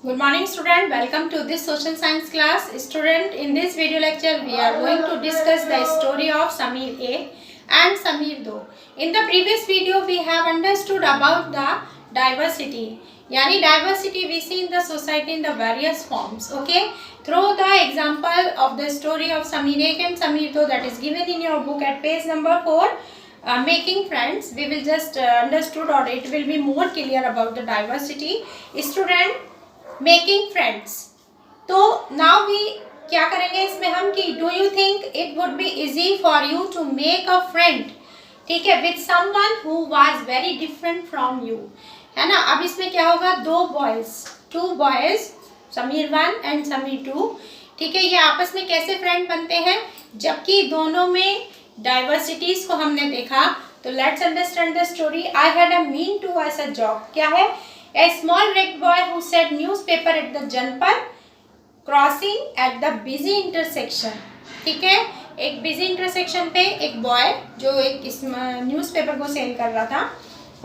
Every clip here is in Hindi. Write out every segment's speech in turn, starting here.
Good morning student, welcome to this social science class. Student, in this video lecture we are going to discuss the story of Sameer A and Sameer 2. In the previous video we have understood about the diversity. Yani diversity we see in the society in the various forms. Okay, through the example of the story of Sameer A and Sameer 2 that is given in your book at page number 4. Making friends, we will just understood or it will be more clear about the diversity. Student, making friends. तो नाउ वी क्या करेंगे इसमें हम कि do you think it would be easy for you to make a friend, ठीक है, with someone who was very different from you, है ना. अब इसमें क्या होगा, two boys Sameer 1 and Sameer 2, ठीक है, ये आपस में कैसे फ्रेंड बनते हैं जबकि दोनों में डाइवर्सिटीज को हमने देखा. तो let's understand the story. I had a mean to as a job. क्या है, A small red boy who said newspaper at the Janpat crossing at the busy intersection. ठीक है, एक बिजी इंटरसेक्शन पे एक बॉय जो एक न्यूज़पेपर को सेल कर रहा था,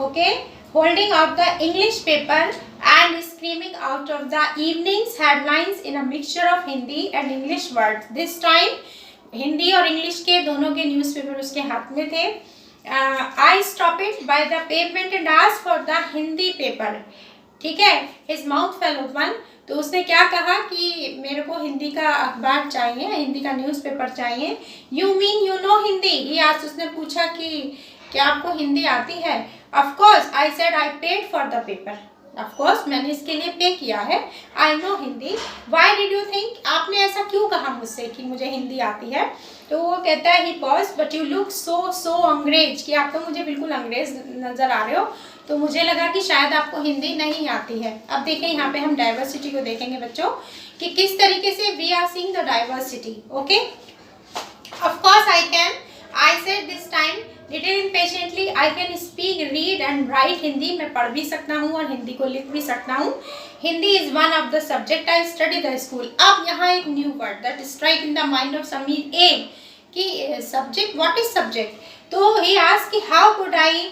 okay, holding out the English paper and screaming out of the evenings headlines in a mixture of Hindi and English words. This time Hindi और इंग्लिश के दोनों के न्यूज़पेपर उसके हाथ में थे. I stopped it by the pavement and asked for the Hindi paper. ठीक है, his mouth fell open. तो उसने क्या कहा कि मेरे को हिंदी का अखबार चाहिए, हिंदी का न्यूज़पेपर चाहिए. You mean you know Hindi? ही आज उसने पूछा कि क्या आपको हिंदी आती है. Of course, I said I paid for the paper. Of course, मैंने इसके लिए पे किया है. I know Hindi. Why did you think? आपने ऐसा क्यों कहा मुझसे कि मुझे हिंदी आती है. तो वो कहता है he pause but you look so अंग्रेज, कि आप तो मुझे बिल्कुल अंग्रेज नज़र आ रहे हो. तो मुझे लगा कि शायद आपको हिंदी नहीं आती है. अब देखें यहाँ पे हम डाइवर्सिटी को देखेंगे बच्चों कि किस तरीके से we are seeing the diversity. Okay, of course I can, I said this time little impatiently, I can speak read and write Hindi. मैं पढ़ भी सकता हूँ और हिंदी को लिख भी सकता हूँ. Hindi is one of the subject I study the school. अब यहाँ एक new word that strike in the mind of Sameer a कि सब्जेक्ट, व्हाट इज सब्जेक्ट. तो ही आस्क्ड कि how could I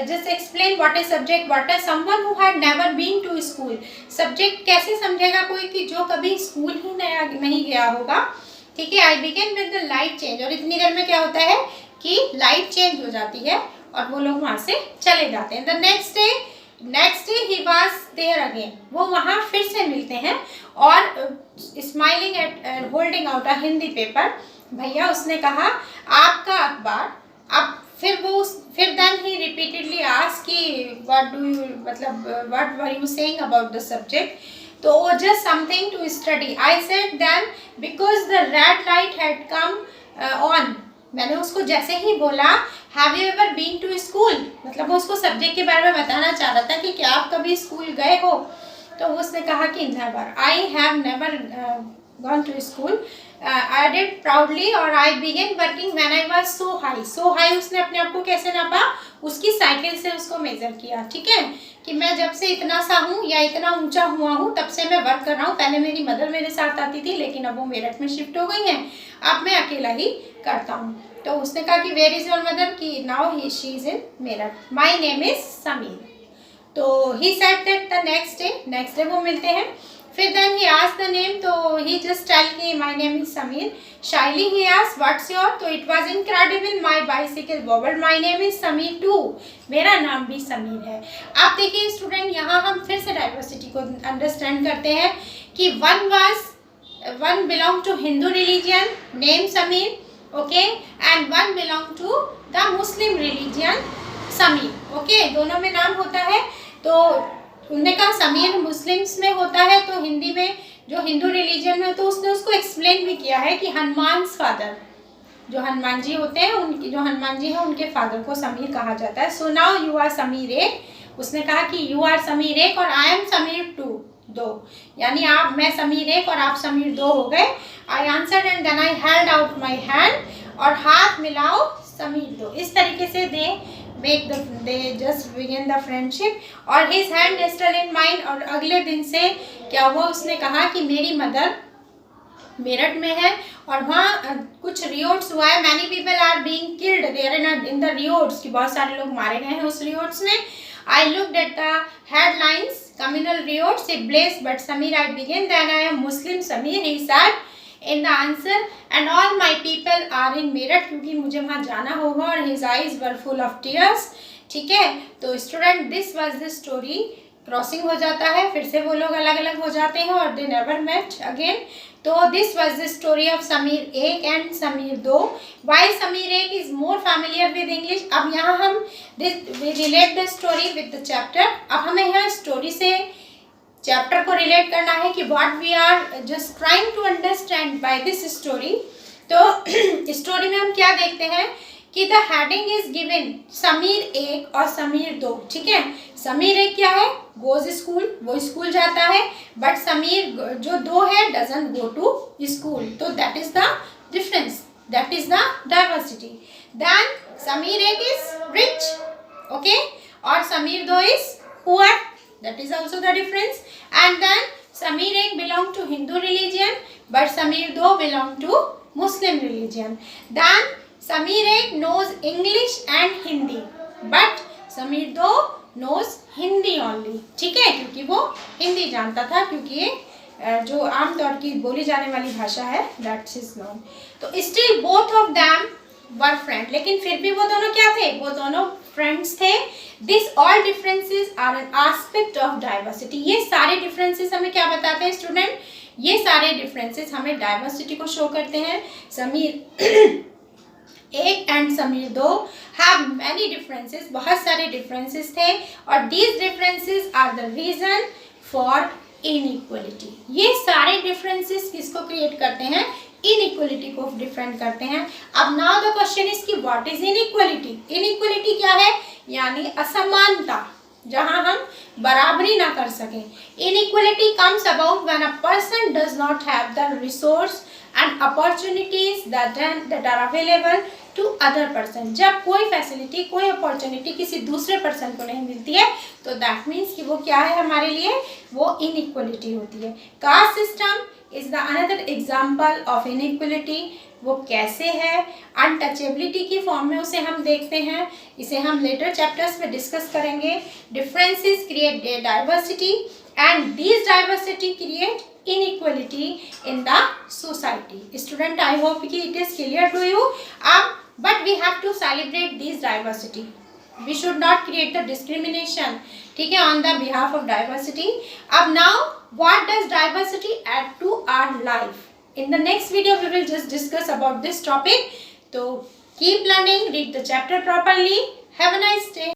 just explain what is subject. What is someone who had never been to school. Subject कैसे समझेगा कोई कि जो कभी स्कूल ही नहीं गया होगा. ठीक है, I began with the light change. और इतनी देर में क्या होता है कि लाइट चेंज हो जाती है और वो लोग वहाँ से चले जाते हैं. The next day he was there again. वो वहाँ फिर से मिलते हैं और smiling at holding out a Hindi paper. भैया उसने कहा आपका अखबार. अब फिर देन ही रिपीटेडली आस्क कि व्हाट डू यू, मतलब what were you saying about the subject. तो just something to study. I said then because the red light had come on. मैंने उसको जैसे ही बोला have you ever been to school, मतलब वो उसको सब्जेक्ट के बारे में बताना चाह रहा था कि क्या आप कभी स्कूल गए हो. तो उसने कहा कि never, I have never gone to school. I did proudly और I began working when I was so high. So high उसने अपने आप को कैसे नापा, उसकी साइकिल से उसको मेजर किया. ठीक है, कि मैं जब से इतना सा हूँ या इतना ऊंचा हुआ हूँ तब से मैं वर्क कर रहा हूँ. पहले मेरी मदर मेरे साथ आती थी लेकिन अब वो मेरठ में शिफ्ट हो गई हैं, अब मैं अकेला ही करता हूँ. तो उसने कहा कि वेयर इज़ योर मदर, कि now she is in Meerut. My name is Sameer. तो he said that the next day वो मिलते हैं. फिर then he asked the name. तो ही जस्ट टेल कि my name is Sameer. Shyly he asked what's your. तो it was incredible, my bicycle wobbled, my name is Sameer too. मेरा नाम भी समीर है. आप देखिए स्टूडेंट, यहाँ हम फिर से डाइवर्सिटी को अंडरस्टैंड करते हैं कि one belong to Hindu religion name Sameer, okay, and one belong to the Muslim religion Sameer. Okay, दोनों में नाम होता है. तो उन्होंने कहा समीर मुस्लिम्स में होता है, तो हिंदी में जो हिंदू रिलीजन में, तो उसने उसको एक्सप्लेन भी किया है कि हनुमान्स फादर, जो हनुमान जी होते हैं, उनकी जो हनुमान जी हैं उनके फादर को समीर कहा जाता है. So now you are Sameer एक. उसने कहा कि यू आर समीर एक और आई एम समीर टू, दो. यानी मैं समीर एक और आप समीर दो हो गए. I answered and then I held out my hand, और हाथ मिलाओ समीर दो. इस तरीके से they just begin the friendship. और his hand still in mine. और अगले दिन से क्या हुआ, उसने कहा कि मेरी मदर मेरठ में है और वहाँ कुछ रियोट्स हुआ है. Many people are being killed there in the riots, कि बहुत सारे लोग मारे गए हैं उस रियोट्स में. I looked at the headlines, communal riots, it blazed, but Sameer, I began, then I am Muslim Sameer, he said in the answer, and all my people are in Meerut, क्योंकि मुझे वहाँ जाना होगा, और his eyes were full of tears. ठीक है, तो student this was the story. Crossing हो जाता है, फिर से वो लोग अलग अलग हो जाते हैं और दे नेवर मेट अगेन. तो this was the story of Sameer 1 and Sameer 2. Why Sameer 1 is more familiar with English. अब यहाँ हम we relate the story with the chapter. अब हमें यहाँ स्टोरी से चैप्टर को रिलेट करना है कि what we are just trying to understand by this story. तो स्टोरी में हम क्या देखते हैं कि the heading is given Sameer 1 और समीर 2. ठीक है, समीर 1 क्या है, गोज स्कूल, वो स्कूल जाता है, बट समीर जो 2 है डजंट गो टू स्कूल. तो that is the difference, that is the diversity. Then Sameer 1 is rich, okay, और Sameer 2 is poor, that is also the difference. And then Sameer 1 belong to Hindu religion, but Sameer 2 belong to Muslim religion. Then Sameer 1 knows English and Hindi, but Sameer 2 knows Hindi only. ठीक है, क्योंकि वो हिंदी जानता था, क्योंकि ये जो आमतौर की बोली जाने वाली भाषा है that's his known. तो still both of them were friends, लेकिन फिर भी वो दोनों क्या थे, वो दोनों फ्रेंड्स थे. This all differences are an aspect of diversity. ये सारे differences हमें क्या बताते हैं स्टूडेंट, ये सारे differences हमें डाइवर्सिटी को शो करते हैं. Sameer 1 and Sameer 2 have many differences, बहुत सारे डिफरेंसेस थे, और these differences are the reason for inequality. ये सारे डिफरेंसेस किसको क्रिएट करते हैं, इनइक्वलिटी को डिफरेंट करते हैं. अब नाउ द क्वेश्चन इज कि व्हाट इज इनइक्वलिटी. इनइक्वलिटी क्या है, यानी असमानता, जहां हम बराबरी ना कर सकें. Inequality comes about when a person does not have the resource and opportunities that are available to other person. जब कोई फैसिलिटी, कोई अपॉर्चुनिटी किसी दूसरे पर्सन को नहीं मिलती है, तो दैट मीन्स कि वो क्या है हमारे लिए, वो इनइक्वलिटी होती है. Caste system is the another example of inequality. वो कैसे है, अनटचेबिलिटी की फॉर्म में उसे हम देखते हैं, इसे हम लेटर चैप्टर्स में डिस्कस करेंगे. Differences create diversity and this diversity create inequality in the society. Student, I hope it is clear to you. But we have to celebrate this diversity. We should not create the discrimination, ठीक है, on the behalf of diversity. अब now, what does diversity add to our life? In the next video, we will just discuss about this topic. So keep learning, read the chapter properly. Have a nice day.